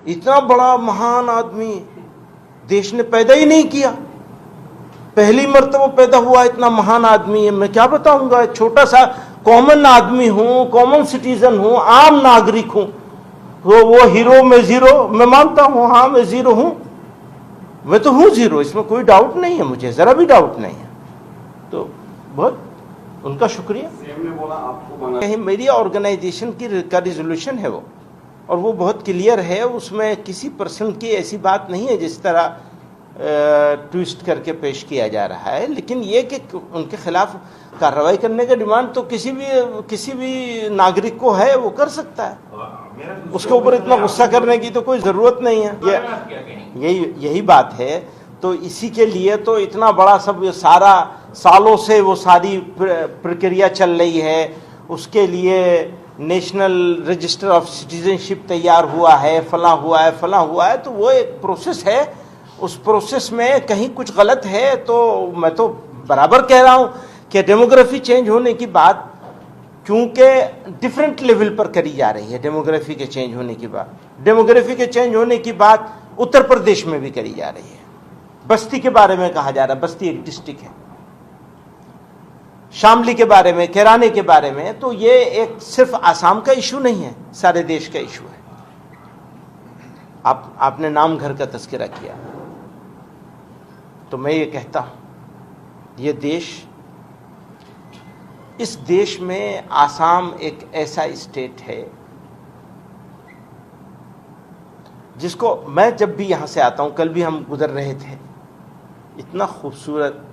इतना बड़ा महान आदमी देश ने पैदा ही नहीं किया, पहली मर्तबा पैदा हुआ इतना महान आदमी है। मैं क्या बताऊंगा, छोटा सा कॉमन आदमी हूं, कॉमन सिटीजन हूं, आम नागरिक हूं। वो हीरो में जीरो, मैं मानता हूं, हाँ मैं जीरो हूं, मैं तो हूं जीरो, इसमें कोई डाउट नहीं है, मुझे जरा भी डाउट नहीं है। तो बहुत उनका शुक्रिया। सीएम ने बोला आपको मेरी ऑर्गेनाइजेशन का रिजोल्यूशन है वो, और वो बहुत क्लियर है, उसमें किसी पर्सन की ऐसी बात नहीं है जिस तरह ट्विस्ट करके पेश किया जा रहा है। लेकिन ये कि उनके खिलाफ कार्रवाई करने का डिमांड तो किसी भी नागरिक को है, वो कर सकता है, उसके ऊपर इतना गुस्सा करने की तो कोई जरूरत नहीं है। यही बात है। तो इसी के लिए तो इतना बड़ा सब सारा सालों से वो सारी प्रक्रिया चल रही है, उसके लिए नेशनल रजिस्टर ऑफ सिटीजनशिप तैयार हुआ है, फला हुआ है, तो वो एक प्रोसेस है। उस प्रोसेस में कहीं कुछ गलत है तो मैं तो बराबर कह रहा हूं कि डेमोग्राफी चेंज होने की बात, क्योंकि डिफरेंट लेवल पर करी जा रही है, डेमोग्राफी के चेंज होने की बात, डेमोग्राफी के चेंज होने की बात उत्तर प्रदेश में भी करी जा रही है। बस्ती के बारे में कहा जा रहा है, बस्ती एक डिस्ट्रिक्ट है, शामली के बारे में, कैराने के बारे में। तो ये एक सिर्फ आसाम का इशू नहीं है, सारे देश का इशू है। आपने नाम घर का तस्करा किया, तो मैं ये कहता हूं, ये देश, इस देश में आसाम एक ऐसा स्टेट है जिसको मैं जब भी यहां से आता हूं, कल भी हम गुजर रहे थे, इतना खूबसूरत,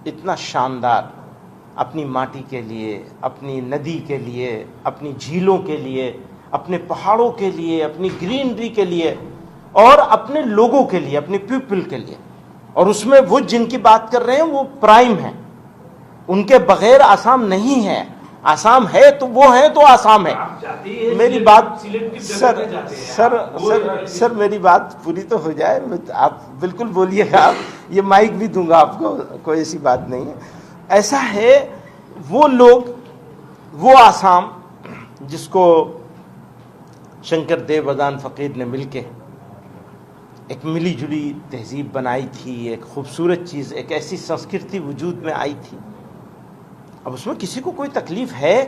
इतना शानदार, अपनी माटी के लिए, अपनी नदी के लिए, अपनी झीलों के लिए, अपने पहाड़ों के लिए, अपनी ग्रीनरी के लिए, और अपने लोगों के लिए, अपने पीपल के लिए। और उसमें वो जिनकी बात कर रहे हैं वो प्राइम है, उनके बगैर आसाम नहीं है। आसाम है तो वो है तो आसाम है। मेरी बात सर मेरी बात पूरी तो हो जाए, आप बिल्कुल बोलिएगा, आप ये माइक भी दूंगा आपको, कोई ऐसी बात नहीं है। ऐसा है, वो लोग, वो आसाम जिसको शंकर देवदान फकीर ने मिलके एक मिली जुली तहजीब बनाई थी, एक खूबसूरत चीज़, एक ऐसी संस्कृति वजूद में आई थी। अब उसमें किसी को कोई तकलीफ है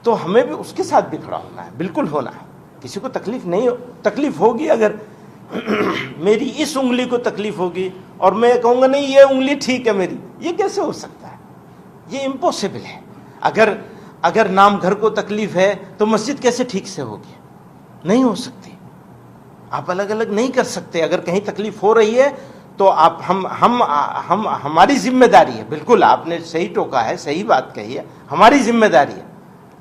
तो हमें भी उसके साथ भी खड़ा होना है, बिल्कुल होना है। किसी को तकलीफ नहीं, तकलीफ होगी अगर मेरी इस उंगली को तकलीफ होगी और मैं कहूँगा नहीं ये उंगली ठीक है मेरी, ये कैसे हो सकता है? ये इम्पॉसिबल है। अगर नाम घर को तकलीफ है तो मस्जिद कैसे ठीक से होगी? नहीं हो सकती। आप अलग अलग नहीं कर सकते। अगर कहीं तकलीफ हो रही है तो आप हम हमारी जिम्मेदारी है, बिल्कुल आपने सही टोका है, सही बात कही है, हमारी जिम्मेदारी है।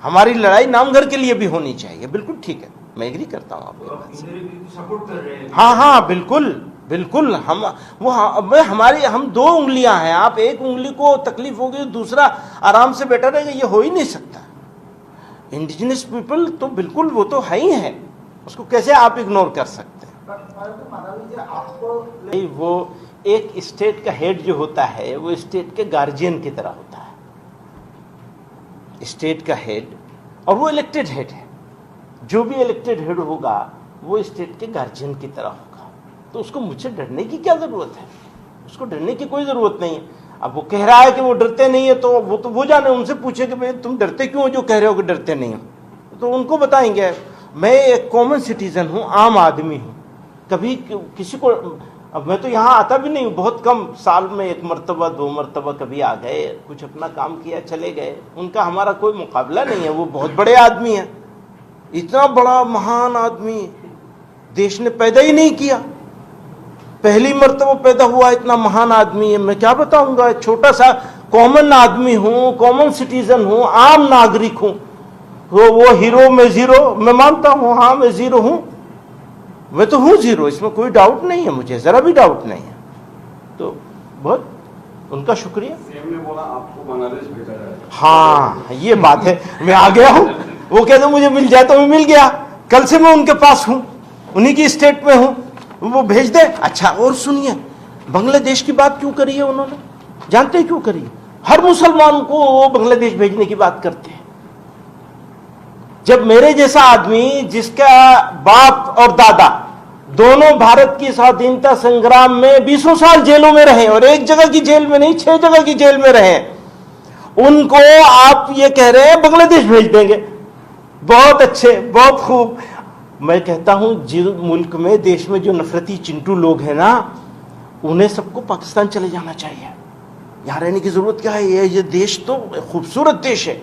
हमारी लड़ाई नाम घर के लिए भी होनी चाहिए, बिल्कुल ठीक है, मैं एग्री करता हूँ आपकी बात से। हाँ बिल्कुल हम दो उंगलियां हैं, आप एक उंगली को तकलीफ होगी, दूसरा आराम से बैठा रहेगा, ये हो ही नहीं सकता। इंडिजिनस पीपल तो बिल्कुल वो तो है ही है, उसको कैसे आप इग्नोर कर सकते हैं? वो एक स्टेट का हेड जो होता है वो स्टेट के गार्जियन की तरह होता है, स्टेट का हेड, और वो इलेक्टेड हेड है। जो भी इलेक्टेड हेड होगा वो स्टेट के गार्जियन की तरह होगा। तो उसको मुझसे डरने की क्या जरूरत है? उसको डरने की कोई जरूरत नहीं है। अब वो कह रहा है कि वो डरते नहीं है, तो वो जाने, उनसे पूछे कि भाई तुम डरते क्यों हो जो कह रहे हो कि डरते नहीं हो, तो उनको बताएंगे। मैं एक कॉमन सिटीजन हूँ, आम आदमी हूँ, कभी किसी को, अब मैं तो यहाँ आता भी नहीं हूँ, बहुत कम, साल में 1 मरतबा 2 मरतबा कभी आ गए, कुछ अपना काम किया चले गए, उनका हमारा कोई मुकाबला नहीं है। वो बहुत बड़े आदमी हैं, इतना बड़ा महान आदमी देश ने पैदा ही नहीं किया, पहली मर्तबा पैदा हुआ इतना महान आदमी है। मैं क्या बताऊंगा, छोटा सा कॉमन आदमी हूँ, कॉमन सिटीजन हूँ, आम नागरिक हूँ। वो हीरो में जीरो, मैं मानता हूँ, हाँ मैं जीरो हूं, मैं तो हूं जीरो, इसमें कोई डाउट नहीं है, मुझे जरा भी डाउट नहीं है। तो बहुत उनका शुक्रिया। सीएम ने बोला आपको बांग्लादेश भेजा जाएगा। हाँ ये बात है, मैं आ गया हूं, वो कहते मुझे मिल जाए तो मैं मिल गया, कल से मैं उनके पास हूं, उन्हीं की स्टेट में हूं, वो भेज दे। अच्छा और सुनिए, बांग्लादेश की बात क्यों करी है उन्होंने? जानते क्यों करी? हर मुसलमान को वो बांग्लादेश भेजने की बात करते हैं। जब मेरे जैसा आदमी जिसका बाप और दादा दोनों भारत की स्वाधीनता संग्राम में 20 साल जेलों में रहे, और एक जगह की जेल में नहीं, 6 जगह की जेल में रहे। उनको आप ये कह रहे हैं बांग्लादेश भेज देंगे। बहुत अच्छे, बहुत खूब। मैं कहता हूं जिस मुल्क में, देश में जो नफरती चिंटू लोग हैं ना, उन्हें सबको पाकिस्तान चले जाना चाहिए। यहां रहने की जरूरत क्या है? ये देश तो खूबसूरत देश है।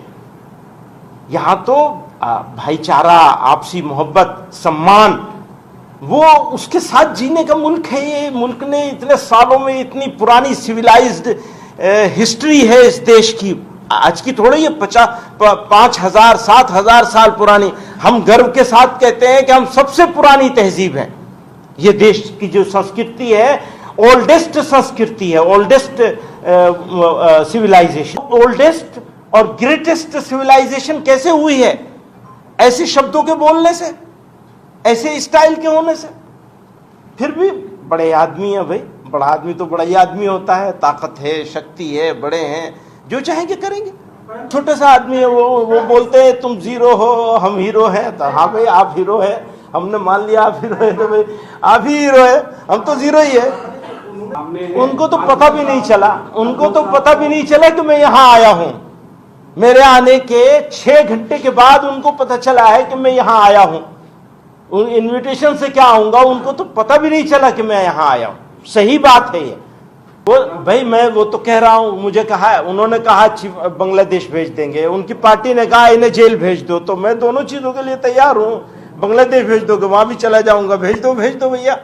यहां तो भाईचारा, आपसी मोहब्बत, सम्मान, वो उसके साथ जीने का मुल्क है। ये मुल्क ने इतने सालों में इतनी पुरानी सिविलाइज्ड हिस्ट्री है इस देश की। आज की थोड़ी, ये 5,000 7,000 साल पुरानी। हम गर्व के साथ कहते हैं कि हम सबसे पुरानी तहजीब हैं। ये देश की जो संस्कृति है, ओल्डेस्ट संस्कृति है, ओल्डेस्ट सिविलाइजेशन। ओल्डेस्ट और ग्रेटेस्ट सिविलाइजेशन कैसे हुई है? ऐसे शब्दों के बोलने से, ऐसे स्टाइल के होने से। फिर भी बड़े आदमी है भाई, बड़ा आदमी तो बड़ा ही आदमी होता है, ताकत है, शक्ति है, बड़े हैं, जो चाहेंगे करेंगे। छोटे सा आदमी है, वो बोलते हैं तुम जीरो हो, हम हीरो हैं। तो हाँ भाई, आप हीरो है, हमने मान लिया आप हीरो है, तो भाई आप ही हीरो है, हम तो जीरो ही है। उनको तो पता भी नहीं चला, उनको तो पता भी नहीं चला कि मैं यहां आया हूं। मेरे आने के 6 घंटे के बाद उनको पता चला है कि मैं यहां आया हूं। उन इन्विटेशन से क्या आऊंगा, उनको तो पता भी नहीं चला कि मैं यहां आया हूं। सही बात है ये। वो भाई, मैं वो तो कह रहा हूं, मुझे कहा, उन्होंने कहा बांग्लादेश भेज देंगे, उनकी पार्टी ने कहा इन्हें जेल भेज दो, तो मैं दोनों चीजों के लिए तैयार हूं। बांग्लादेश भेज दोगे, वहां भी चला जाऊंगा, भेज दो भैया।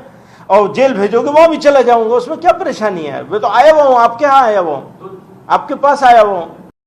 और जेल भेजोगे, वहां भी चला जाऊंगा, उसमें क्या परेशानी है? मैं तो आया हुआ हूं, आपके यहाँ आया हुआ हूं, आपके पास आया हुआ हूं।